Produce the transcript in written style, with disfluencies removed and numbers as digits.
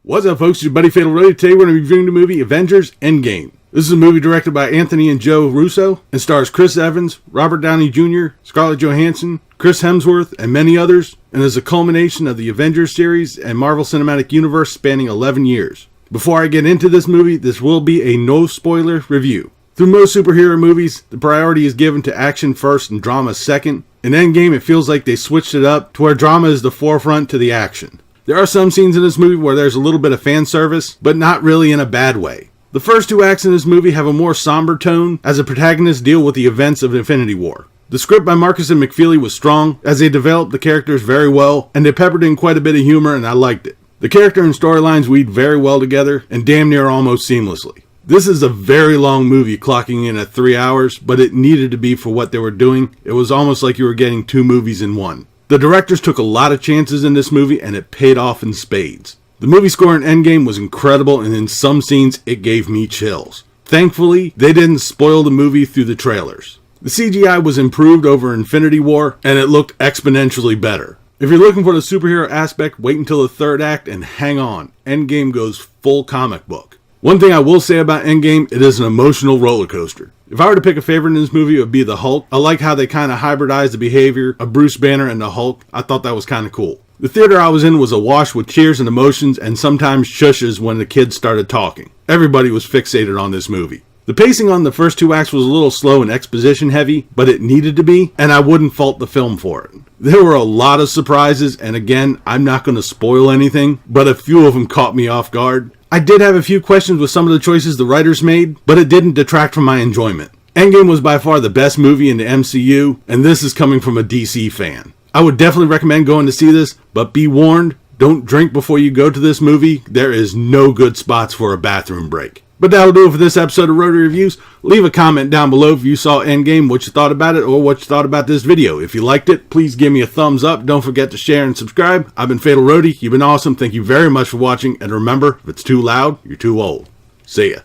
What's up, folks? It's your buddy Fatalroadie. Today we're going to be reviewing the movie Avengers Endgame. This is a movie directed by Anthony and Joe Russo and stars Chris Evans, Robert Downey Jr., Scarlett Johansson, Chris Hemsworth, and many others, and is a culmination of the Avengers series and Marvel Cinematic Universe spanning 11 years. Before I get into this movie, this will be a no-spoiler review. Through most superhero movies, the priority is given to action first and drama second. In Endgame, it feels like they switched it up to where drama is the forefront to the action. There are some scenes in this movie where there's a little bit of fan service, but not really in a bad way. The first two acts in this movie have a more somber tone as the protagonists deal with the events of Infinity War. The script by Marcus and McFeely was strong as they developed the characters very well and they peppered in quite a bit of humor and I liked it. The character and storylines weaved very well together and damn near almost seamlessly. This is a very long movie clocking in at 3 hours, but it needed to be for what they were doing. It was almost like you were getting two movies in one. The directors took a lot of chances in this movie and it paid off in spades. The movie score in Endgame was incredible and in some scenes it gave me chills. Thankfully, they didn't spoil the movie through the trailers. The CGI was improved over Infinity War and it looked exponentially better. If you're looking for the superhero aspect, wait until the third act and hang on. Endgame goes full comic book. One thing I will say about Endgame, it is an emotional roller coaster. If I were to pick a favorite in this movie, it would be the Hulk. I like how they kind of hybridized the behavior of Bruce Banner and the Hulk. I thought that was kind of cool. The theater I was in was awash with cheers and emotions and sometimes shushes when the kids started talking. Everybody was fixated on this movie. The pacing on the first two acts was a little slow and exposition heavy, but it needed to be, and I wouldn't fault the film for it. There were a lot of surprises, and again, I'm not going to spoil anything, but a few of them caught me off guard. I did have a few questions with some of the choices the writers made, but it didn't detract from my enjoyment. Endgame was by far the best movie in the MCU, and this is coming from a DC fan. I would definitely recommend going to see this, but be warned, don't drink before you go to this movie. There is no good spots for a bathroom break. But that'll do it for this episode of Roadie Reviews. Leave a comment down below if you saw Endgame, what you thought about it, or what you thought about this video. If you liked it, please give me a thumbs up. Don't forget to share and subscribe. I've been Fatalroadie. You've been awesome. Thank you very much for watching. And remember, if it's too loud, you're too old. See ya.